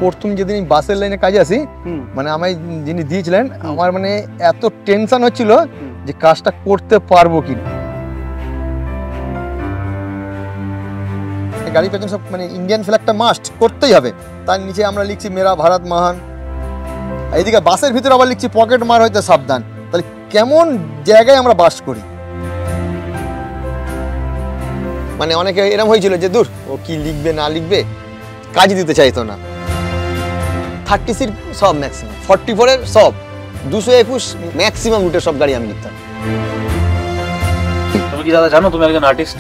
প্রথম যেদিন বাসের লাইনে কাজে আসি, মানে আমায় যিনি দিয়েছিলেন, আমার মানে এত টেনশন হচ্ছিল যে কাজটা করতে পারবো কি। গাড়ি পেছনে সব মানে ইন্ডিয়ান ফ্ল্যাগটা মাস্ট করতেই হবে, তার নিচে আমরা লিখছি মেরা ভারত মহান, এইদিকে বাসের ভিতরে আবার লিখছি পকেট মার হইতে সাবধান। তাহলে কেমন জায়গায় আমরা বাস করি। মানে অনেকে এরকম হয়েছিল যে দূর ও কি লিখবে না লিখবে, কাজ দিতে চাইতো না। 30 সব ম্যাক্সিমাম, 44 সব, 221 ম্যাক্সিমাম রুটের সব গাড়ি আমি লিখতাম। তুমি কি দাদা জানো তুমি একজন আর্টিস্ট?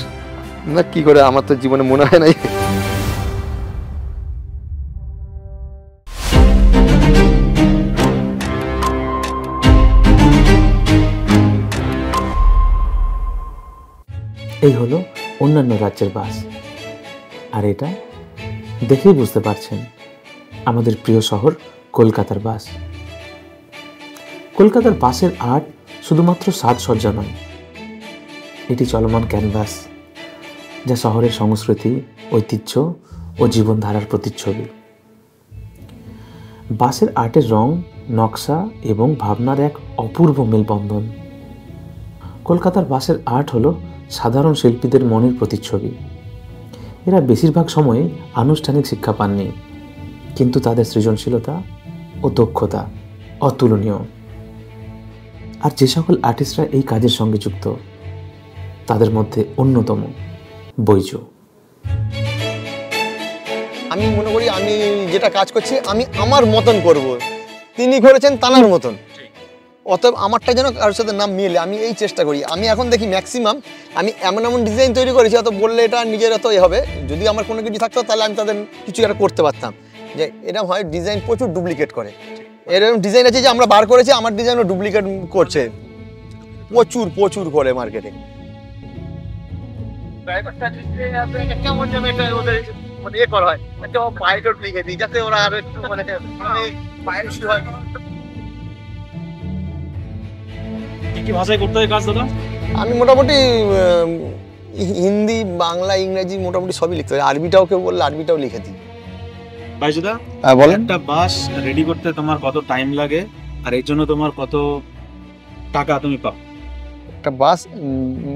না, কি করে, আমার তো জীবনে মনে হয় নাই। এই হলো অন্যান্য রাজ্যের বাস, আর এটা দেখেই বুঝতে পারছেন আমাদের প্রিয় শহর কলকাতার বাস। কলকাতার বাসের আর্ট শুধুমাত্র সাজসজ্জা নয়, এটি চলমান ক্যানভাস, যা শহরের সংস্কৃতি, ঐতিহ্য ও জীবনধারার প্রতিচ্ছবি। বাসের আর্টের রং, নকশা এবং ভাবনার এক অপূর্ব মেলবন্ধন। কলকাতার বাসের আর্ট হলো সাধারণ শিল্পীদের মনের প্রতিচ্ছবি। এরা বেশিরভাগ সময়ে আনুষ্ঠানিক শিক্ষা পাননি, কিন্তু তাদের সৃজনশীলতা ও দক্ষতা অতুলনীয়। আর যে সকল আর্টিস্টরা এই কাজের সঙ্গে যুক্ত, তাদের মধ্যে অন্যতম বৈজু। আমি মনে করি আমি যেটা কাজ করছি আমি আমার মতন করব, তিনি করেছেন তানার মতন, অতএব আমারটা যেন কারোর সাথে নাম মিলে, আমি এই চেষ্টা করি। আমি এখন দেখি ম্যাক্সিমাম আমি এমন এমন ডিজাইন তৈরি করেছি, অত বললে এটা নিজের এত হবে, যদি আমার কোনো কিছু থাকতো তাহলে আমি তাদের কিছু একটা করতে পারতাম। যে এরকম হয় ডিজাইন প্রচুর ডুপ্লিকেট করে, এরকম ডিজাইন আছে যে আমরা বার করেছি, আমার ডিজাইনও ডুপ্লিকেট করছে প্রচুর প্রচুর করে মার্কেটে। কি ভাষায় করতে হয় কাজ দাদা? আমি মোটামুটি হিন্দি, বাংলা, ইংরেজি মোটামুটি সবই লিখতে হয়। আরবিটাও কেউ বললে আরবিটাও লিখে দিই। বাইজুদা, বলেন। একটা বাস রেডি করতে তোমার কত টাইম লাগে, আর এর জন্য তোমার কত টাকা তুমি পাও? একটা বাস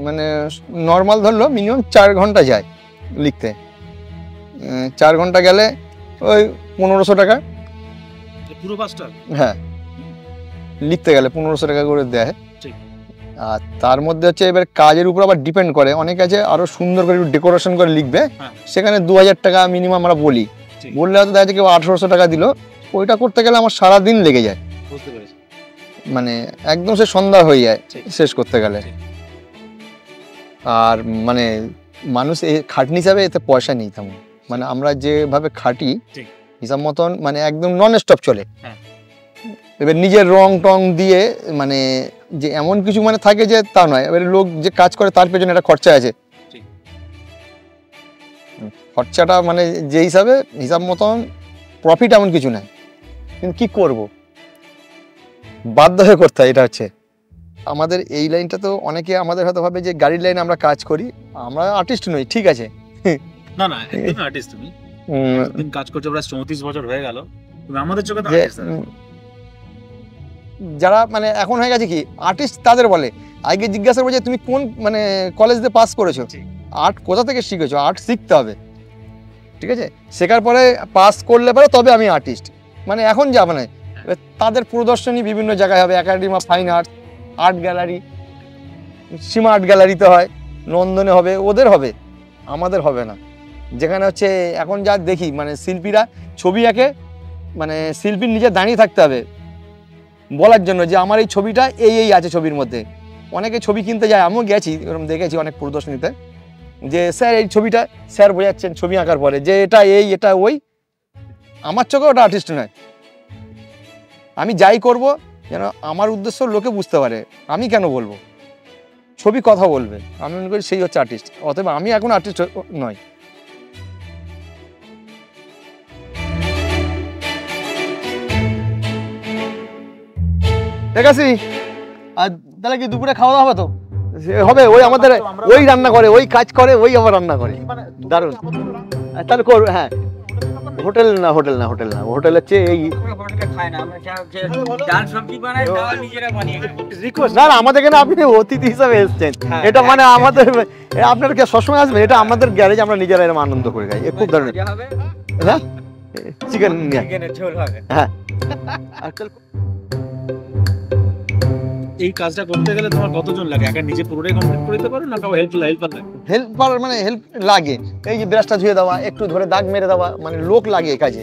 মানে নর্মাল ধরলো মিনিমাম 4 ঘন্টা যায় লিখতে। 4 ঘন্টা গেলে ওই 1500 টাকা। পুরো বাসটা? হ্যাঁ, লিখতে গেলে 1500 টাকা করে দেয়। আর তার মধ্যে হচ্ছে এবার কাজের উপর আবার ডিপেন্ড করে, অনেক আছে আরো সুন্দর করে ডেকোরেশন করে লিখবে, সেখানে 2000 টাকা মিনিমাম আমরা বলি, বললে হয়তো দেখা যায় কেউ 1800 টাকা দিল। ওইটা করতে গেলে আমার সারাদিন লেগে যায়, বুঝতে পেরেছি, মানে একদম সে সন্ধ্যা হয়ে যায় শেষ করতে গেলে। আর মানে মানুষ এই খাটনি হিসাবে এতে পয়সা নেই তেমন, মানে আমরা যেভাবে খাটি হিসাব মতন মানে একদম নন স্টপ চলে। এবার নিজের রং টং দিয়ে মানে যে এমন কিছু মানে থাকে যে তা নয়, এবার লোক যে কাজ করে তার পেছনে একটা খরচা আছে, খরচাটা মানে যে হিসাব মতন প্রফিট এমন কিছু নাই, কিন্তু কি করব, বাধ্য হয়ে করতে হয়। এটা হচ্ছে আমাদের এই লাইনটা। তো অনেকে আমাদের হয়তো ভাবে যে গাড়ির লাইনে আমরা কাজ করি, আমরা আর্টিস্ট নই, ঠিক আছে। না না, একদম আর্টিস্ট। তুমি দিন কাজ করছো, প্রায় 34 বছর হয়ে গেল, তুমি আমাদের চোখে তো আর্টিস্ট। যারা মানে এখন হয়ে গেছে কি আর্টিস্ট তাদের বলে, আগে জিজ্ঞাসা করবে যে তুমি কোন মানে কলেজ দিয়ে পাস করেছো, আর্ট কোথা থেকে শিখেছো, আর্ট শিখতে হবে, ঠিক আছে, শেখার পরে পাস করলে পরে তবে আমি আর্টিস্ট। মানে এখন যা মানে তাদের প্রদর্শনী বিভিন্ন জায়গায় হবে, academy of fine arts, art gallery, Seema art গ্যালারিতে হয়, নন্দনে হবে, ওদের হবে, আমাদের হবে না। যেখানে হচ্ছে এখন যা দেখি মানে শিল্পীরা ছবি আঁকে, মানে শিল্পীর নিজে দাঁড়িয়ে থাকতে হবে বলার জন্য যে আমার এই ছবিটা এই আছে ছবির মধ্যে। অনেকে ছবি কিনতে যায়, আমিও গেছি, এরকম দেখেছি অনেক প্রদর্শনীতে, যে স্যার এই ছবিটা, স্যার বোঝাচ্ছেন ছবি আঁকার পরে যে এটা এই এটা ওই। আমার চোখে ওটা আর্টিস্ট নয়। আমি যাই করব যেন আমার উদ্দেশ্য লোকে বুঝতে পারে, আমি কেন বলবো, ছবি কথা বলবে, আমি মনে করি সেই হচ্ছে আর্টিস্ট। অতএব আমি এখন আর্টিস্ট নয়। ঠিক আছে, আর তাহলে কি দুপুরে খাওয়া দাওয়া হবে? তো হবে, ওই আমাদের ওই রান্না করে, ওই কাজ করে, ওই আবার রান্না করে, দারুণ। তাহলে করো, হ্যাঁ হোটেল না, হোটেলের চেয়ে এই না না, আমাদের এখানে আপনি অতিথি হিসাবে এসেছেন, এটা মানে আমাদের আপনার কি সবসময় আসবেন, এটা আমাদের গ্যারেজ, আমরা নিজেরা এরকম আনন্দ করে খাই, খুব দারুণ। হ্যাঁ চিকেন, হ্যাঁ। এই কাজটা করতে গেলে তোমার কতজন লাগে? একা নিজে পুরোটাই কমপ্লিট করে দিতে পারো না কাউ হেল্পার লাগে? হেল্পার মানে হেল্প লাগে, এই যে ব্রাশটা ধুয়ে দেওয়া, একটু ধরে দাগ মেরে দেওয়া, মানে লোক লাগে এই কাজে।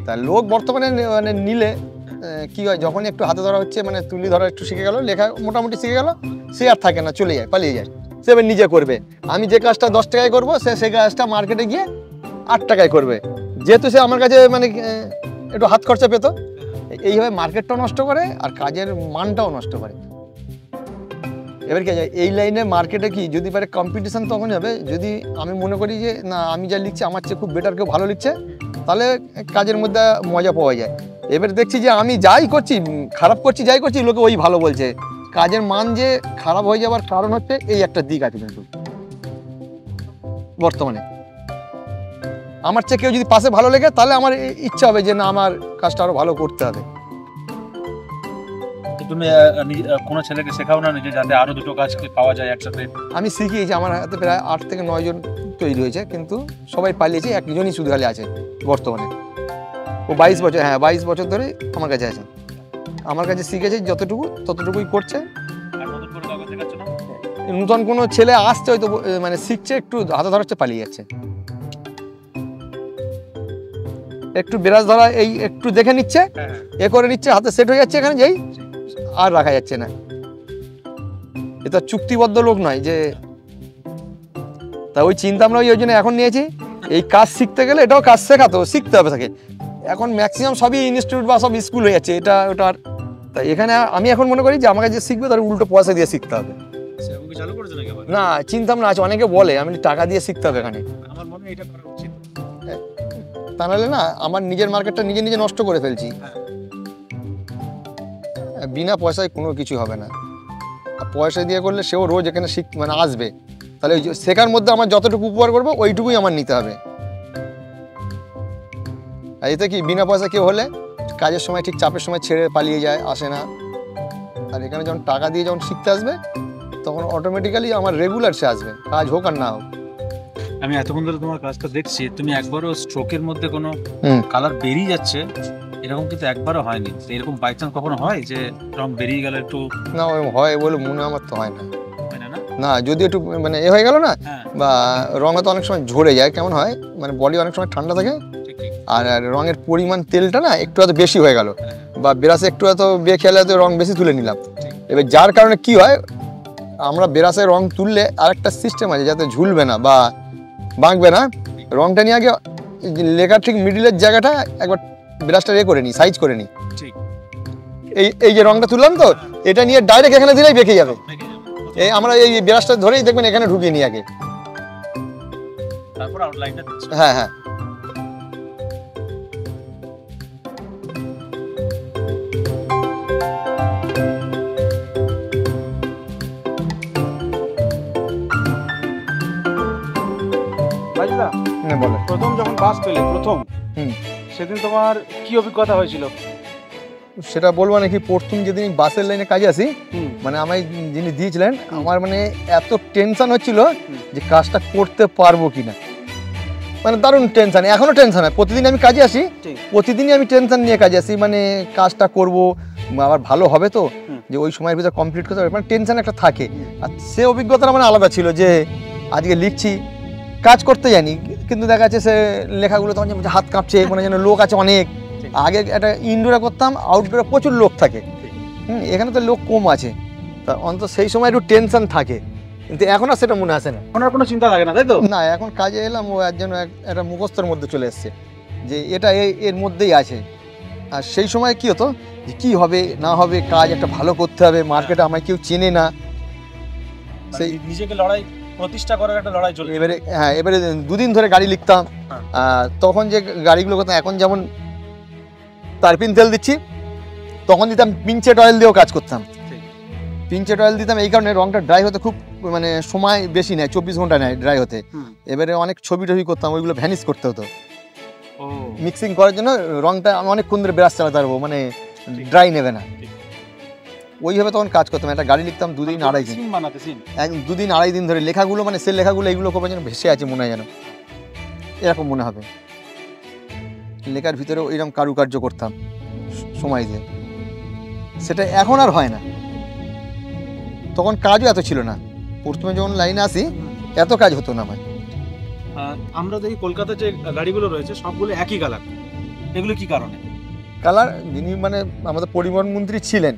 তা লোক বর্তমানে মানে নিলে কি হয়, যখন একটু হাতে ধরা হচ্ছে, মানে তুলি ধরা একটু শিখে গেল, লেখা মোটামুটি শিখে গেল, সে আর থাকে না, চলে যায়, পালিয়ে যায়, সে এবার নিজে করবে। আমি যে কাজটা 10 টাকায় করবো, সে সেই কাজটা মার্কেটে গিয়ে 8 টাকায় করবে, যেহেতু সে আমার কাছে মানে একটু হাত খরচা পেতো। এইভাবে মার্কেটটাও নষ্ট করে আর কাজের মানটাও নষ্ট করে। এবার কি আছে, এই লাইনে মার্কেটে কি যদি পারে কম্পিটিশন তখন হবে, যদি আমি মনে করি যে না আমি যা লিখছি আমার চেয়ে খুব বেটার কেউ ভালো লিখছে, তাহলে কাজের মধ্যে মজা পাওয়া যায়। এবার দেখছি যে আমি যাই করছি, খারাপ করছি, যাই করছি, লোকে ওই ভালো বলছে, কাজের মান যে খারাপ হয়ে যাওয়ার কারণ হচ্ছে এই একটা দিক আছে কিন্তু বর্তমানে। আমার চেয়ে কেউ যদি পাশে ভালো লেগে, তাহলে আমার ইচ্ছা হবে যে না আমার কাজটা আরো ভালো করতে হবে। তুমি কোনো ছেলেকে শেখাও না নিজে, যাতে আরো দুটো কাজ পাওয়া যায় একসাথে? আমি শিখিয়েছি, আমার হাতে প্রায় 8 থেকে 9 জন তৈরি হয়েছে, কিন্তু সবাই পালিয়েছে, একজনই শুধু খালি আছে বর্তমানে। ও 22 বছর, হ্যাঁ 22 বছর ধরে আমার কাছে আছে, আমার কাছে শিখেছে যতটুকু ততটুকুই করছে। নতুন কোনো ছেলে আসছে হয়তো মানে শিখছে, একটু হাতে ধরাচ্ছে, পালিয়ে যাচ্ছে। একটু বিরাজ ধরা, এই একটু দেখে নিচ্ছে, এ করে নিচ্ছে, হাতে সেট হয়ে যাচ্ছে, এখানে যেই আর রাখা যাচ্ছে না। এটা চুক্তিবদ্ধ লোক নয় যে, তা ওই চিন্তা আমরা ওই জন্য এখন নিয়েছি, এই কাজ শিখতে গেলে এটাও কাজ শেখাতো, শিখতে হবে তাকে। এখন ম্যাক্সিমাম সবই ইনস্টিটিউট বা সব স্কুল হয়ে যাচ্ছে, এটা ওটা। তাই এখানে আমি এখন মনে করি যে আমাকে যে শিখবে তার উল্টো পয়সা দিয়ে শিখতে হবে না, চিন্তা ভাবনা আছে, অনেকে বলে আমি টাকা দিয়ে শিখতে হবে এখানে, আমার মনে হয় এটা করা উচিত। তা নাহলে না আমার নিজের মার্কেটটা নিজে নিজে নষ্ট করে ফেলছি। বিনা পয়সায় কোনো কিছু হবে না, পয়সা দিয়ে করলে সেও রোজ এখানে মানে আসবে, তাহলে ওই শেখার মধ্যে আমার যতটুকু উপকার করবো ওইটুকুই আমার নিতে হবে। আর এতে কি বিনা পয়সা কেউ হলে কাজের সময় ঠিক চাপের সময় ছেড়ে পালিয়ে যায়, আসে না। আর এখানে যখন টাকা দিয়ে যখন শিখতে আসবে, তখন অটোমেটিক্যালি আমার রেগুলার সে আসবে, কাজ হোক আর না হোক। আমি এতক্ষণ ধরে তোমার কাজটা দেখছি, তুমি একবারও স্ট্রোকের মধ্যে কোনো কালার বেরিয়ে যাচ্ছে এরকম কিন্তু একবারও হয়নি। এরকম বাই চান্স কখনো হয় যে রং বেরিয়ে গেল একটু? না হয় বলে মনে আমার তো হয় না, না যদি একটু মানে এ হয়ে গেল না, বা রঙ তো অনেক সময় ঝরে যায়, কেমন হয় মানে বডি অনেক সময় ঠান্ডা থাকে, আর রঙের পরিমাণ তেলটা না একটু হয়তো বেশি হয়ে গেল, বা ব্রাশে একটু হয়তো বেখেয়ালে হয়তো রং বেশি তুলে নিলাম। এবার যার কারণে কি হয়, আমরা ব্রাশে রং তুললে আরেকটা সিস্টেম আছে যাতে ঝুলবে না বা বাঁকবে না, রংটা নিয়ে আগে লেখার ঠিক মিডিলের জায়গাটা একবার ব্রাশটা করে নিই, সাইজ করে নিই। এই যে রংটা তুললাম তো, এটা নিয়ে ডাইরেক্ট এখানে দিলেই বেঁকে যাবে। এই আমরা এই ব্রাশটা ধরেই দেখবেন এখানে ঢুকিয়ে নিই আগে, তারপর আউটলাইনটা। হ্যাঁ হ্যাঁ। প্রথম যখন বাস পেলে সেদিন তোমার কি অভিজ্ঞতা হয়েছিল? সেটা বলবো নাকি, প্রথম যেদিন বাসের লাইনে কাজে আসি, মানে আমায় যিনি দিয়েছিলেন, আমার মানে এত টেনশন হচ্ছিল যে কাজটা করতে পারবো কিনা, মানে দারুণ টেনশন, এখনো টেনশন হয়। প্রতিদিন আমি কাজে আসি, প্রতিদিনই আমি টেনশন নিয়ে কাজে আসি, মানে কাজটা করব আবার ভালো হবে তো, যে ওই সময়ের ভিতরে কমপ্লিট করতে হবে, মানে টেনশন একটা থাকে। আর সে অভিজ্ঞতাটা মানে আলাদা ছিল, যে আজকে লিখছি, কাজ করতে জানি, কিন্তু দেখা যাচ্ছে সে লেখাগুলো তখন হাত কাঁপছে, মানে যেন লোক আছে অনেক। আগে একটা ইনডোরে করতাম, আউটডোরে প্রচুর লোক থাকে, এখানে তো লোক কম আছে, তা অন্তত সেই সময় একটু টেনশন থাকে, কিন্তু এখন আর সেটা মনে আসে না, এখন আর কোনো চিন্তা থাকে না, তাই তো? না, এখন কাজে এলাম, ও যেন একটা মুখস্থের মধ্যে চলে এসছে যে এটা এর মধ্যেই আছে। আর সেই সময় কি হতো, যে কী হবে না হবে, কাজ একটা ভালো করতে হবে, মার্কেটে আমায় কেউ চেনে না, সেই নিজেকে লড়াই প্রতিষ্ঠা করার একটা লড়াই চলে। এবারে হ্যাঁ, এবারে 2 দিন ধরে গাড়ি লিখতাম, তখন যে গাড়িগুলো করতাম, এখন যেমন তারপিন তেল দিচ্ছি, তখন দিতাম পিঞ্চেট অয়েল দিয়েও কাজ করতাম। পিঞ্চেট অয়েল দিতাম এই কারণে, রংটা ড্রাই হতে খুব মানে সময় বেশি নেয়, 24 ঘন্টা নেয় ড্রাই হতে। এবারে অনেক ছবি টবি করতাম, ওইগুলো ভ্যানিশ করতে হতো, ও মিক্সিং করার জন্য রংটা আমি অনেকক্ষণ ধরে ব্রাশ চালাতে পারবো, মানে ড্রাই নেবে না। ওইভাবে তখন কাজ করতাম, একটা গাড়ি লিখতাম 2 দিন 2.5 দিন, সিন বানাতে সিন 2 দিন 2.5 দিন ধরে। লেখাগুলো মানে সে লেখাগুলো এইগুলো করবার জন্য ভেসে আছে মনে হয়, যেন এরকম মনে হবে। লেখার ভিতরে এরকম কারুকার্য করতাম সময় দিয়ে, সেটা এখন আর হয় না। তখন কাজও এত ছিল না, প্রথমে যখন লাইনে আসি এত কাজ হতো না ভাই। আমরা দেখি কলকাতার যে গাড়িগুলো রয়েছে সবগুলো একই কালার, এগুলো কি কারণে? কালার, যিনি মানে আমাদের পরিবহন মন্ত্রী ছিলেন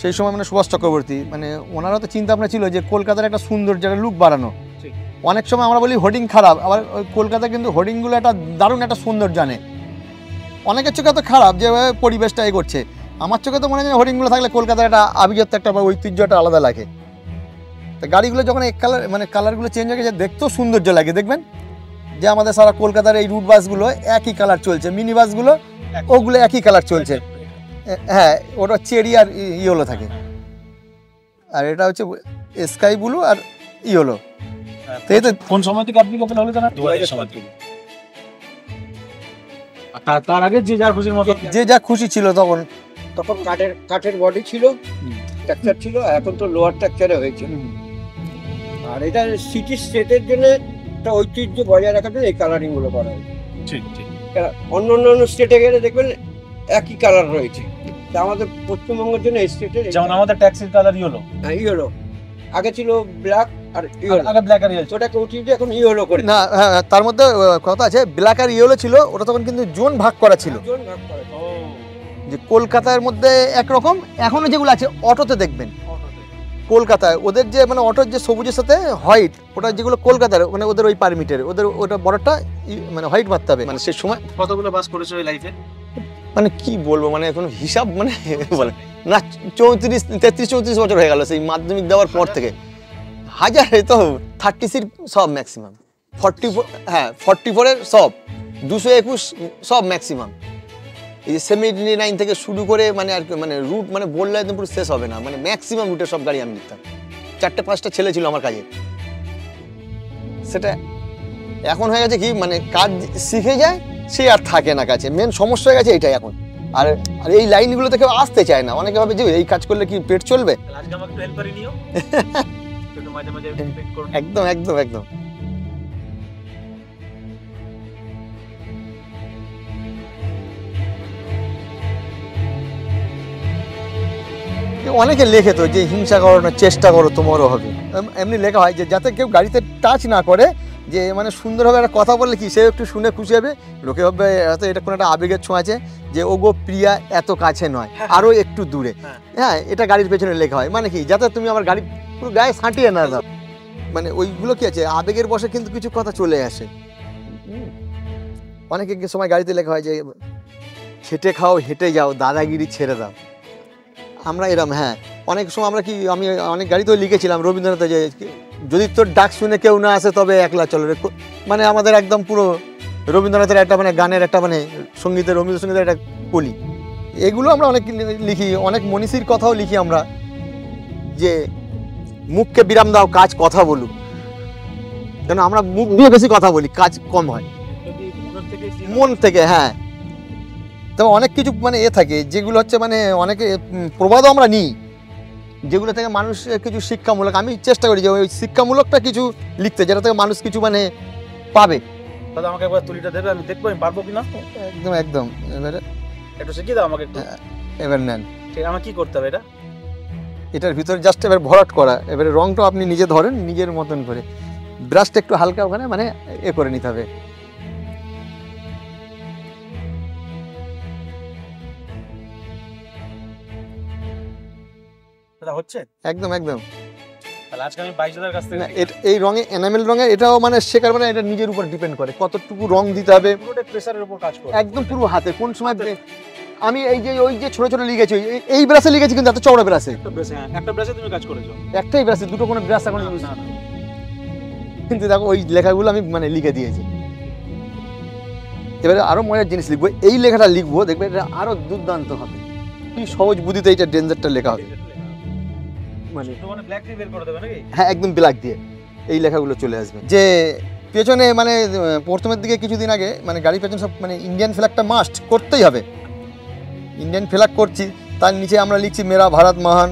সেই সময়, মানে সুভাষ চক্রবর্তী, মানে ওনারও তো চিন্তা ভাবনা ছিল যে কলকাতার একটা সুন্দর জায়গা লুক বাড়ানো। অনেক সময় আমরা বলি হোর্ডিং খারাপ, আবার ওই কলকাতা কিন্তু হোর্ডিংগুলো একটা দারুণ একটা সুন্দর জানে। অনেকের চোখে তো খারাপ যে পরিবেশটা এ করছে, আমার চোখে তো মনে হয় হোর্ডিংগুলো থাকলে কলকাতার একটা আভিজাত্য, একটা ঐতিহ্যটা আলাদা লাগে। তো গাড়িগুলো যখন এক কালার, মানে কালারগুলো চেঞ্জ হয়ে গেছে, দেখতেও সৌন্দর্য লাগে। দেখবেন যে আমাদের সারা কলকাতার এই রুট বাসগুলো একই কালার চলছে, মিনি বাসগুলো ওগুলো একই কালার চলছে। হ্যাঁ, ওটা চেরি আর ইয়েলো থাকে, আর এটা হচ্ছে স্কাই ব্লু আর ইয়েলো। কোন সময় থেকে আপনি কপি হলো জানেন? 2000 সময় থেকে। তার আগে যে যার খুশির মতো, যে যা খুশি ছিল তখন। তখন কাঠের বডি ছিল, স্ট্রাকচার ছিল, এখন তো লোয়ার স্ট্রাকচারে হয়েছে। আর এটা সিটি স্টেটের জন্য একটা ঐতিহ্য বজায় রাখার জন্য এই কালারিং গুলো করা হয়েছে। ঠিক ঠিক। অন্য অন্য স্টেটে গেলে দেখবেন একই কালার রয়েছে, তা আমাদের পশ্চিমবঙ্গের জন্য এই স্টেটের যেমন আমাদের ট্যাক্সির কালার ইয়েলো, ইয়েলো আগে ছিল ব্ল্যাক আর ইয়েলো, আগে ব্ল্যাক আর ইয়েলো, ওটাকে উঠিয়ে এখন ইয়েলো করে না, হ্যাঁ, তার মধ্যে কথা আছে, ব্ল্যাক আর ইয়েলো ছিল, ওটা তখন কিন্তু জোন ভাগ করা ছিল। জন ভাগ করা হয়েছে। যে কলকাতার মধ্যে একরকম, এখনো যেগুলো আছে অটোতে দেখবেন কলকাতায় ওদের যে মানে অটোর যে সবুজের সাথে হোয়াইট, ওটা যেগুলো কলকাতার মানে ওদের ওই পারমিটের, ওদের ওটা বড়টা মানে হোয়াইট মারতে হবে। মানে সে সময় কতগুলো বাস করেছো ওই লাইফে? মানে কি বলবো, মানে এখন হিসাব মানে বলে না, 33-34 বছর হয়ে গেল সেই মাধ্যমিক দেওয়ার পর থেকে। হাজারে তো 36 সব ম্যাক্সিমাম, 44, হ্যাঁ 44-এর সব, 221 সব ম্যাক্সিমাম। এই যে 79 থেকে শুরু করে মানে আর মানে রুট মানে বললে একদম পুরো শেষ হবে না, মানে ম্যাক্সিমাম রুটের সব গাড়ি আমি লিখতাম। 4-5টা ছেলে ছিল আমার কাজে। সেটা এখন হয়ে গেছে কি, মানে কাজ শিখে যায় সে আর থাকে না কাছে, মেন সমস্যা হয়ে গেছে এটাই এখন। আর আর এই লাইনগুলো থেকে আসতে চায় না, অনেকে ভাবে যে এই কাজ করলে কি পেট চলবে। আজকে আমাকে একটু হেল্প করে নিও, একটু মাঝে মাঝে হেল্প করো। একদম একদম একদম। অনেকে লেখে তো যে হিংসা করো না, চেষ্টা করো তোমারও হবে, এমনি লেখা হয় যে যাতে কেউ গাড়িতে টাচ না করে, যে মানে সুন্দরভাবে একটা কথা বললে কি সে একটু শুনে খুশি হবে, লোকে ভাবে হয়তো এটা কোনো একটা আবেগের ছোঁয়া আছে, যে ও গো প্রিয়া এত কাছে নয়, আরও একটু দূরে। হ্যাঁ, এটা গাড়ির পেছনে লেখা হয়, মানে কি যাতে তুমি আমার গাড়ি পুরো গায়ে সাঁটিয়ে না দাও। মানে ওইগুলো কি আছে, আবেগের বশে কিন্তু কিছু কথা চলে আসে। অনেকে সময় গাড়িতে লেখা হয় যে খেটে খাও হেঁটে যাও, দাদাগিরি ছেড়ে দাও। আমরা এরম, হ্যাঁ অনেক সময় আমরা কি, আমি অনেক গাড়িতেও লিখেছিলাম রবীন্দ্রনাথে যে যদি তোর ডাক শুনে কেউ না আসে তবে একলা চলো রে, মানে আমাদের একদম পুরো রবীন্দ্রনাথের একটা মানে গানের একটা মানে সঙ্গীতের, রবীন্দ্রসঙ্গীতের একটা কলি। এগুলো আমরা অনেক লিখি, অনেক মনীষীর কথাও লিখি আমরা, যে মুখকে বিরাম দাও কাজ কথা বলুক, কেন আমরা মুখ দিয়ে বেশি কথা বলি, কাজ কম হয় মন থেকে। হ্যাঁ, তবে অনেক কিছু মানে থাকে যেগুলো হচ্ছে মানে অনেকে প্রবাদও আমরা নিই, যেগুলো থেকে মানুষ কিছু শিক্ষামূলক, আমি চেষ্টা করি যে ওই শিক্ষামূলকটা কিছু লিখতে, যেটা থেকে মানুষ কিছু মানে পাবে। দাদা আমাকে একবার তুলিটা দেবে, আমি দেখবো আমি পারবো কিনা। একদম একদম। এবারে একটু শিখিয়ে দাও আমাকে একটু। এবার নেন, ঠিক, আমার কি করতে হবে এটা? এটার ভিতরে জাস্ট এবার ভরাট করা, এবারে রংটা আপনি নিজে ধরেন নিজের মতন করে, ব্রাশটা একটু হালকা ওখানে মানে এ করে নিতে হবে। হচ্ছে একদম একদম। তাহলে আজকে আমি 22,000 কাছ থেকে এই রঙে এনামেল রঙে এটাও মানে শেখার মানে এটা নিজের উপর ডিপেন্ড করে কতটুকু রং দিতে হবে, পুরোটা প্রেসারের উপর কাজ করে, একদম পুরো হাতে কোন সময়। আমি এই যে ওই যে ছোট ছোট লিখেছি এই ব্রাশে লিখেছি, কিন্তু এত চওড়া ব্রাশে, একটা ব্রাশে তুমি কাজ করেছো, একটাই ব্রাশে, দুটো কোনো ব্রাশ এখন ইউজ না। কিন্তু দেখো ওই লেখাগুলো আমি মানে লিখে দিয়েছি। এবারে আরো মজার জিনিস লিখবো, এই লেখাটা লিখবো দেখবে এটা আরো দুর্দান্ত হবে, কি সহজ বুদ্ধিতে এইটা ডেঞ্জারটা লেখা হবে, মানে ব্ল্যাক দিয়ে বের করে দেবে নাকি? হ্যাঁ একদম ব্ল্যাক দিয়ে এই লেখাগুলো চলে আসবে। যে পেছনে মানে প্রথমের দিকে কিছুদিন আগে মানে গাড়ির পেছনে সব মানে ইন্ডিয়ান ফ্ল্যাগটা মাস্ট করতেই হবে, ইন্ডিয়ান ফ্ল্যাগ করছি, তার নিচে আমরা লিখছি মেরা ভারত মহান,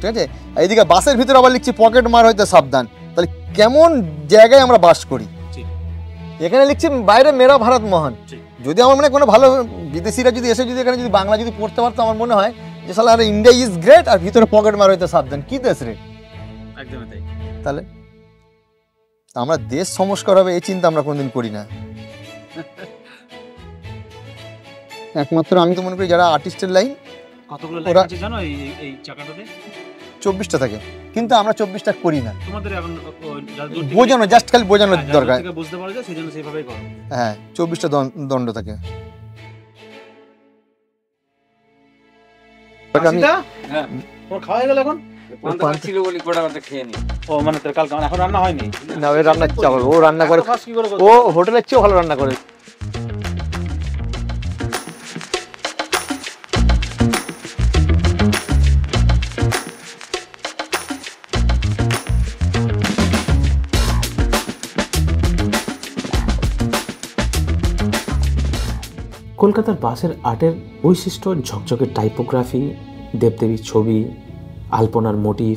ঠিক আছে। এইদিকে বাসের ভিতরে আবার লিখছি পকেট মার হইতে সাবধান। তাহলে কেমন জায়গায় আমরা বাস করি। এখানে লিখছি বাইরে মেরা ভারত মহান। যদি আমার মানে কোনো ভালো বিদেশিরা যদি এসে যদি এখানে যদি বাংলা যদি পড়তে পারতো, আমার মনে হয় যে সালা আর ইন্ডিয়া ইজ গ্রেট, আর ভিতরে পকেট মার হইতে সাবধান, কি দেশ রে। একদমই তাই। তাহলে আমরা দেশ সংস্কার হবে এই চিন্তা আমরা কোনোদিন করি না। একমাত্র আমি তো মনে করি যারা আর্টিস্টের লাইন, কতগুলো লাইন আছে জানো এই চাকাটাতে? 24টা থাকে, কিন্তু আমরা 24টা করি না। তোমাদের এখন বোঝানো, জাস্ট খালি বোঝানোর দরকার, বুঝতে পারো যে সেজন্য সেইভাবেই করো। হ্যাঁ 24টা দণ্ড থাকে। তোমার খাওয়া গেল এখন? ছিল বলি গোটা কথা খেয়ে নি। ও মানে তোর কালকে এখন রান্না হয়নি? না, ওই রান্না চাপাবে, ও রান্না করে, ও হোটেলের চেয়েও ভালো রান্না করে। কলকাতার বাসের আর্টের বৈশিষ্ট্য ঝকঝকে টাইপোগ্রাফি, দেবদেবীর ছবি, আলপনার মোটিভ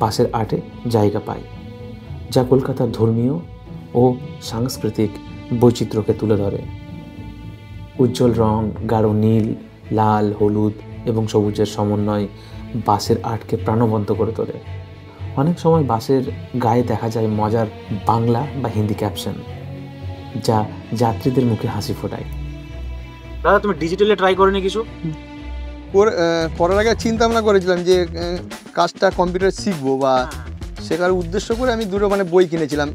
বাসের আর্টে জায়গা পায়, যা কলকাতার ধর্মীয় ও সাংস্কৃতিক বৈচিত্র্যকে তুলে ধরে। উজ্জ্বল রং, গাঢ় নীল, লাল, হলুদ এবং সবুজের সমন্বয় বাসের আর্টকে প্রাণবন্ত করে তোলে। অনেক সময় বাসের গায়ে দেখা যায় মজার বাংলা বা হিন্দি ক্যাপশন, যা যাত্রীদের মুখে হাসি ফোটায়। দাদা তুমি ডিজিটালে ট্রাই করনি কিছু? করার আগে চিন্তা ভাবনা করেছিলাম যে কাজটা কম্পিউটার শিখবো বা শেখার উদ্দেশ্য করে আমি দুটো মানে বই কিনেছিলাম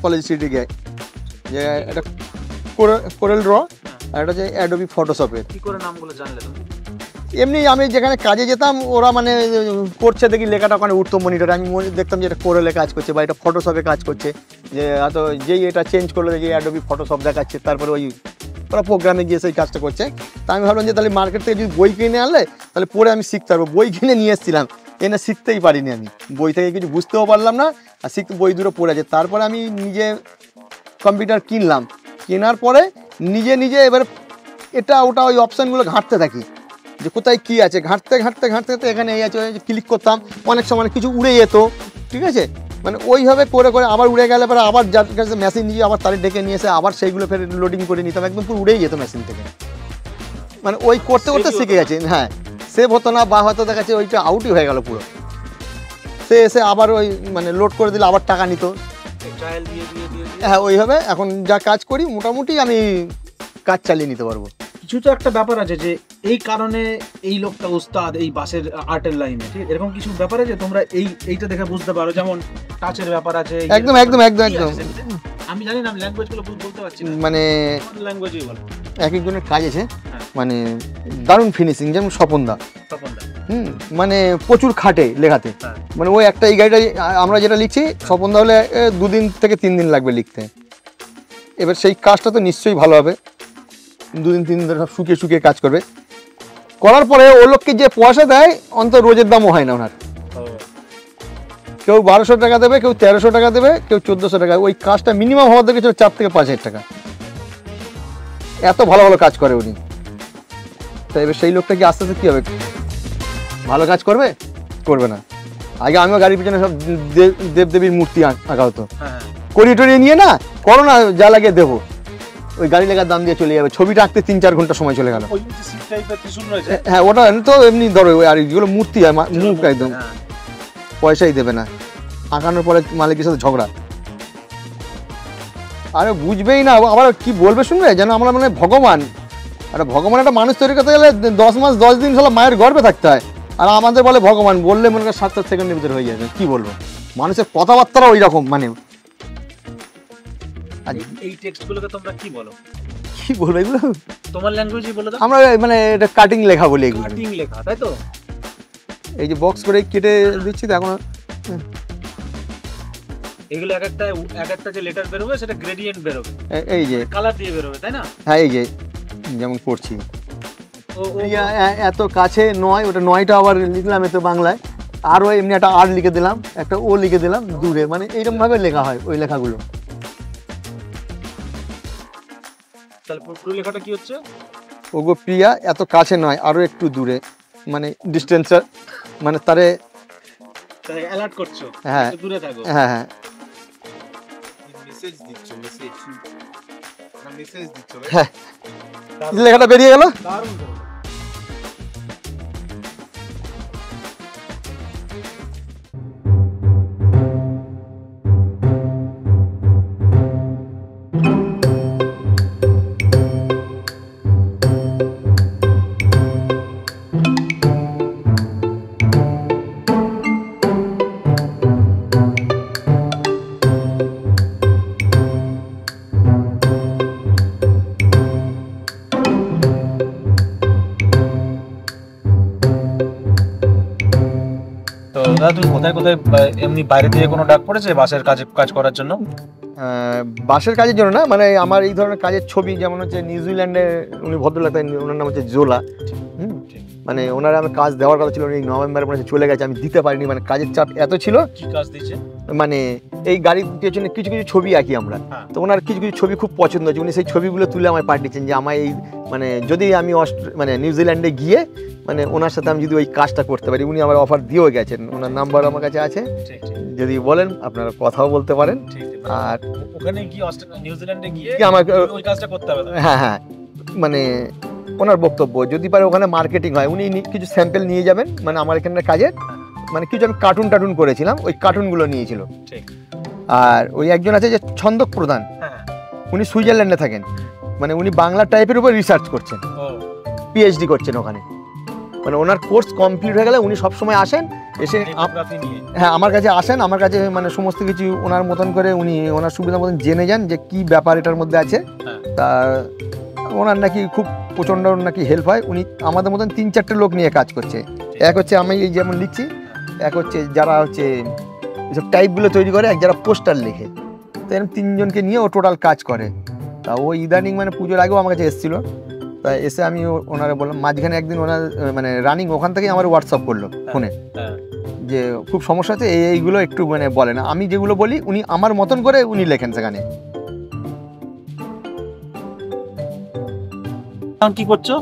কলেজ স্ট্রিটে গিয়ে, যে একটা কোরেল ড্র আর একটা হচ্ছে অ্যাডোবি ফটোশপের। কি করে নামগুলো জানলে তুমি? এমনি আমি যেখানে কাজে যেতাম ওরা মানে করছে দেখি লেখাটা ওখানে উঠতো মনিটরে, আমি দেখতাম যে এটা কোরেলে কাজ করছে বা এটা ফটোশপে কাজ করছে, যে হয়তো যেই এটা চেঞ্জ করলো দেখি অ্যাডোবি ফটোশপ দেখাচ্ছে, তারপরে ওই ওরা প্রোগ্রামে গিয়ে সেই কাজটা করছে। তা আমি ভাবলাম যে তাহলে মার্কেট থেকে যদি বই কিনে আনলে তাহলে পরে আমি শিখতে পারবো। বই কিনে নিয়ে এসেছিলাম, এনে শিখতেই পারিনি, আমি বই থেকে কিছু বুঝতেও পারলাম না, আর শিখতে বই দুটো পড়ে আছে। তারপরে আমি নিজে কম্পিউটার কিনলাম, কেনার পরে নিজে নিজে এবার এটা ওটা ওই অপশানগুলো ঘাঁটতে থাকি যে কোথায় কী আছে, ঘাঁটতে ঘাঁটতে ঘাঁটতে ঘাঁটতে এখানে এই আছে, ক্লিক করতাম, অনেক সময় কিছু উড়ে যেত, ঠিক আছে। মানে ওইভাবে করে করে আবার উড়ে গেলে পরে আবার যার কাছে মেশিন নিয়ে আবার তারে ডেকে নিয়ে এসে আবার সেইগুলো ফের লোডিং করে নিতাম, একদম পুরো উড়েই যেত মেশিন থেকে। মানে ওই করতে করতে শিখে গেছে। হ্যাঁ, সেভ হতো না বা হয়তো দেখাচ্ছে ওইটা আউটই হয়ে গেল পুরো, সে এসে আবার ওই মানে লোড করে দিলে আবার টাকা নিত। হ্যাঁ, ওইভাবে এখন যা কাজ করি মোটামুটি আমি কাজ চালিয়ে নিতে পারবো। কিছু তো একটা ব্যাপার আছে যে এই কারণে এই লোকটা উস্তাদ এই বাসের আর্টের লাইনে, ঠিক এরকম কিছু ব্যাপার আছে তোমরা এইটা দেখে বুঝতে পারো, যেমন টাচের ব্যাপার আছে। একদম একদম একদম একদম আমি জানি না, আমি ল্যাঙ্গুয়েজগুলো বলতে পারছি না, মানে ল্যাঙ্গুয়েজই বলো। এক একজনের কাজ আছে, মানে দারুণ ফিনিশিং, যেমন স্বপনদা, মানে প্রচুর খাটে লেখাতে। মানে ওই একটা এই গাড়িটা আমরা যেটা লিখছি স্বপনদা হলে 2 দিন থেকে 3 দিন লাগবে লিখতে। এবার সেই কাজটা তো নিশ্চয়ই ভালো হবে, 2 দিন 3 দিন ধরে সব শুকিয়ে শুকিয়ে কাজ করবে। করার পরে ও লোককে যে পয়সা দেয় অন্তত রোজের দামও হয় না ওনার। কেউ 1200 টাকা দেবে, কেউ 1300 টাকা দেবে, কেউ 1400 টাকা। ওই কাজটা মিনিমাম হওয়া দেখেছে 4 থেকে 5000 টাকা, এত ভালো ভালো কাজ করে উনি। তাই এবার সেই লোকটা কি আস্তে আস্তে কী হবে, ভালো কাজ করবে? করবে না। আগে আমিও গাড়ির পিছনে সব দেবদেবীর মূর্তি আঁকা হতো, করিয়ে টরিয়ে নিয়ে না করো না, যা লাগে দেবো, ওই গাড়ি লেখার দাম দিয়ে চলে যাবে। ছবিটা আঁকতে 3-4 ঘন্টা সময় চলে গেল। হ্যাঁ, ওটা তো এমনি ধরো, আর যেগুলো মূর্তি হয় মুখ একদম পয়সাই দেবে না, আঁকানোর পরে মালিকের সাথে ঝগড়া। আরে বুঝবেই না, আবার কি বলবে শুনবে, যেন আমরা মানে ভগবান। আর ভগবান একটা মানুষ তৈরি করতে গেলে 10 মাস 10 দিন হলো মায়ের গর্ভে থাকতে হয়, আর আমাদের বলে ভগবান, বললে মনে হয় 7-8 সেকেন্ডের ভিতরে হয়ে যাবে। কি বলবো, মানুষের কথাবার্তারা ওই রকম। মানে এই টেক্সটগুলোকে তোমরা কি বলো? কি বলবো এগুলো, তোমার ল্যাঙ্গুয়েজই বলে দাও। আমরা মানে এটা কাটিং লেখা বলি, এগুলো কাটিং লেখা, তাই তো? এই যে বক্স করে কেটে দিচ্ছি তো এখন। এগুলো এক একটা যে লেটার বের হবে সেটা গ্রেডিয়েন্ট বের হবে, এই যে কালার দিয়ে বের হবে, তাই না? হ্যাঁ, এই যে যেমন করছি এত কাছে নয়, ওটা 9টা আবার লিখলাম এত বাংলায়, আরও এমনি একটা আর লিখে দিলাম, একটা ও লিখে দিলাম দূরে, মানে এইরকম ভাবে লেখা হয় ওই লেখাগুলো। তাহলে পুরো লেখাটা কি হচ্ছে? ওগো প্রিয়া, এত কাছে নয়, আরো একটু দূরে, মানে ডিস্টেন্সটা, মানে তারে অ্যালার্ট করছো, হ্যাঁ একটু দূরে থাকো। হ্যাঁ হ্যাঁ মেসেজ দিচ্ছ, মেসেজ দিচ্ছ ভাই। হ্যাঁ, লেখাটা বেরিয়ে গেল। দারুণ। তো দাদা তুমি কোথায় কোথায় এমনি বাইরে থেকে কোনো ডাক পড়েছে বাসের কাজ করার জন্য? বাসের কাজের জন্য না, মানে আমার এই ধরনের কাজের ছবি, যেমন হচ্ছে নিউজিল্যান্ডে উনি ভদ্রলোক, ওনার নাম হচ্ছে জোলা, মানে ওনারা আমি কাজ দেওয়ার কথা ছিল, উনি নভেম্বরে মনে হচ্ছে চলে গেছে, আমি দিতে পারিনি, মানে কাজের চাপ এত ছিল। কি কাজ দিয়েছে? মানে এই গাড়ির পেছনে কিছু কিছু ছবি আঁকি আমরা, তো ওনার কিছু কিছু ছবি খুব পছন্দ হয়েছে, উনি সেই ছবিগুলো তুলে আমায় পাঠিয়েছেন যে আমায় এই মানে যদি আমি মানে নিউজিল্যান্ডে গিয়ে মানে ওনার সাথে আমি যদি ওই কাজটা করতে পারি, উনি আমার অফার দিয়েও গেছেন, ওনার নাম্বার আমার কাছে আছে, যদি বলেন আপনারা কথাও বলতে পারেন। আর ওখানে কি নিউজিল্যান্ডে গিয়ে আমাকে ওই কাজটা করতে হবে? হ্যাঁ হ্যাঁ, মানে ওনার বক্তব্য যদি পারে ওখানে মার্কেটিং হয়, উনি কিছু স্যাম্পল নিয়ে যাবেন, মানে আমার এখানে কাজের মানে কিছু আমি কার্টুন করেছিলাম, ওই কার্টুনগুলো নিয়েছিল। আর ওই একজন আছে যে ছন্দক প্রধান, উনি সুইজারল্যান্ডে থাকেন, মানে উনি বাংলা টাইপের উপর রিসার্চ করছেন, পিএইচডি করছেন ওখানে, মানে ওনার কোর্স কমপ্লিট হয়ে গেলে উনি সবসময় আসেন, এসে হ্যাঁ আমার কাছে আসেন, আমার কাছে মানে সমস্ত কিছু ওনার মতন করে উনি ওনার সুবিধা মতন জেনে যান যে কি ব্যাপার এটার মধ্যে আছে। তা ওনার নাকি খুব প্রচণ্ড নাকি হেল্প হয়, উনি আমাদের মতন 3-4টে লোক নিয়ে কাজ করছে। এক হচ্ছে আমি এই যেমন লিখছি, এক হচ্ছে যারা হচ্ছে এসব টাইপগুলো তৈরি করে, এক যারা পোস্টার লেখে, তো এরকম 3জনকে নিয়ে ও টোটাল কাজ করে। তা ও ইদানিং মানে পুজোর আগেও আমার কাছে এসেছিলো, তা এসে আমি ওনারা বললাম, মাঝখানে একদিন ওনার মানে রানিং ওখান থেকেই আমার হোয়াটসঅ্যাপ করলো ফোনে যে খুব সমস্যা আছে, এইগুলো একটু মানে বলে না, আমি যেগুলো বলি উনি আমার মতন করে উনি লেখেন সেখানে। কি করছো?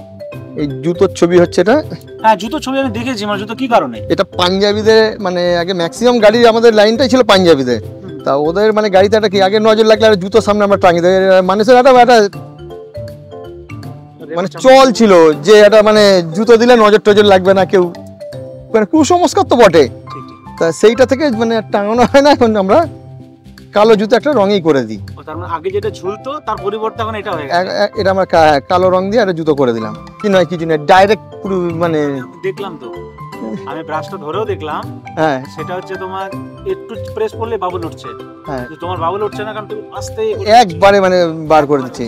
এই জুতোর ছবি হচ্ছে এটা। হ্যাঁ, জুতো ছবি আমি দেখেছি, মানে জুতো কি কারণে? এটা পাঞ্জাবিদের, মানে আগে ম্যাক্সিমাম গাড়ি আমাদের লাইনটাই ছিল পাঞ্জাবিদের, তা ওদের মানে গাড়িতে একটা কি আগে নজর লাগলে আর জুতো সামনে আমরা টাঙিয়ে দেয়, মানুষের একটা মানে চল ছিল যে এটা মানে জুতো দিলে নজর টজর লাগবে না, কেউ মানে কুসংস্কার তো বটে, তা সেইটা থেকে মানে টাঙানো হয় না, এখন আমরা কালো জুতো একটা রঙই করে দিই। তার মানে আগে যেটা ঝুলতো তার পরিবর্তে এখন এটা হয়ে গেছে, এটা আমরা কালো রং দিয়ে একটা জুতো করে দিলাম, কি নয় কিছু নয়, ডাইরেক্ট পুরো মানে দেখলাম তো, আমি ব্রাশটা ধরেও দেখলাম। হ্যাঁ, সেটা হচ্ছে তোমার একটু প্রেস করলে বাবল উঠছে, হ্যাঁ তোমার বাবল উঠছে না, কারণ তুমি আস্তে একবারে মানে বার করে দিচ্ছি।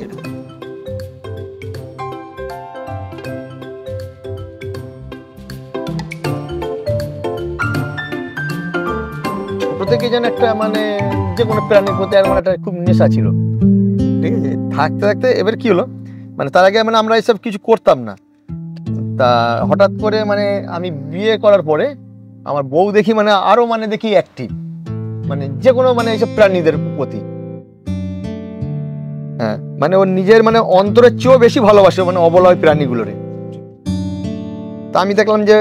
থেকে যেন একটা মানে যে কোনো প্রাণীর প্রতি আমার একটা খুব নেশা ছিল, ঠিক আছে, থাকতে থাকতে এবার কি হলো, মানে তার আগে মানে আমরা এসব কিছু করতাম না, তা হঠাৎ করে মানে আমি বিয়ে করার পরে আমার বউ দেখি মানে আরো মানে দেখি অ্যাক্টিভ, মানে যে কোনো মানে এইসব প্রাণীদের প্রতি, হ্যাঁ মানে ওর নিজের মানে অন্তরের চেয়েও বেশি ভালোবাসে মানে অবলয় প্রাণীগুলোরে। তা আমি দেখলাম যে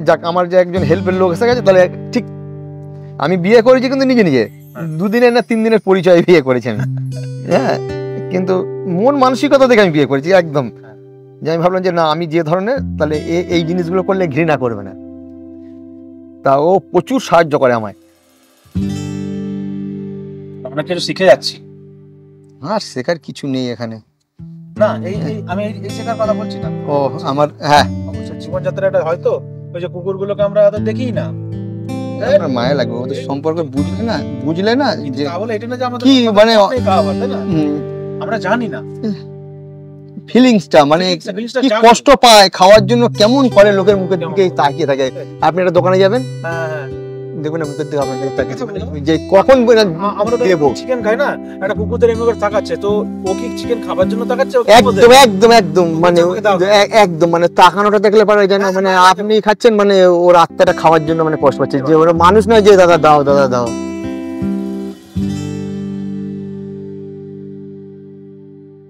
যাক আমার যে একজন হেল্পের লোক এসে গেছে, তাহলে ঠিক আমি বিয়ে করেছি কিন্তু নিজে নিজে 2 দিনের না 3 দিনের পরিচয় বিয়ে করেছি আমি, হ্যাঁ কিন্তু মন মানসিকতা দেখে আমি বিয়ে করেছি একদম, যে আমি ভাবলাম যে না আমি যে ধরনের, তাহলে এই জিনিসগুলো করলে ঘৃণা করবে না, তা ও প্রচুর সাহায্য করে আমায়। আমরা কিছু শিখে যাচ্ছি। আর শেখার কিছু নেই এখানে, না আমি এই শেখার কথা বলছি না, ও আমার হ্যাঁ জীবনযাত্রাটা হয়তো ওই যে কুকুরগুলোকে আমরা দেখি না, মায়া লাগবে ওদের সম্পর্কে বুঝলে না যে এটা না যে আমাদের কি মানে আমরা জানি না ফিলিংসটা, মানে কি কষ্ট পায় খাওয়ার জন্য, কেমন করে লোকের মুখের দিকে তাকিয়ে থাকে। আপনি একটা দোকানে যাবেন, দেখবেন মুখের দিকে আপনার তাকিয়ে যে কখন আমরা চিকেন খাই না, একটা কুকুরদের এমনি করে তাকাচ্ছে, তো ও কি চিকেন খাবার জন্য তাকাচ্ছে? একদম একদম একদম মানে একদম মানে তাকানোটা দেখলে পারে যেন মানে আপনি খাচ্ছেন, মানে ওর আত্মাটা খাওয়ার জন্য মানে কষ্ট পাচ্ছে, যে ওরা মানুষ নয় যে দাদা দাও দাদা দাও।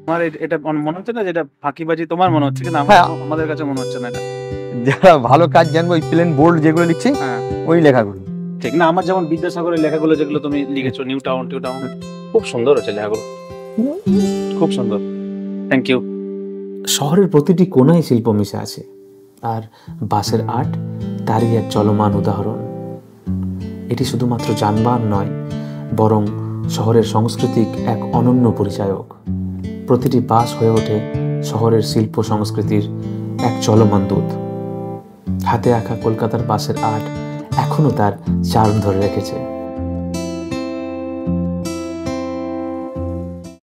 আমার এটা মনে হচ্ছে না যেটা ফাঁকিবাজি, তোমার মনে হচ্ছে কিনা হ্যাঁ। আমাদের কাছে মনে হচ্ছে না এটা। যারা ভালো কাজ জানবো ওই প্লেন বোর্ড যেগুলো লিখছি হ্যাঁ ওই লেখাগুলো। ঠিক না, আমার যেমন বিদ্যাসাগরের লেখাগুলো যেগুলো তুমি লিখেছো, নিউ টাউন খুব সুন্দর হচ্ছে লেখাগুলো, খুব সুন্দর। Thank you. শহরের প্রতিটি কোণায় শিল্প মিশে আছে, আর বাসের আর্ট তারই এক চলমান উদাহরণ। এটি শুধুমাত্র যানবাহন নয়, বরং শহরের সাংস্কৃতিক এক অনন্য পরিচায়ক। প্রতিটি বাস হয়ে ওঠে শহরের শিল্প সংস্কৃতির এক চলমান দূত। হাতে আঁকা কলকাতার বাসের আর্ট এখনও তার চার্ম ধরে রেখেছে।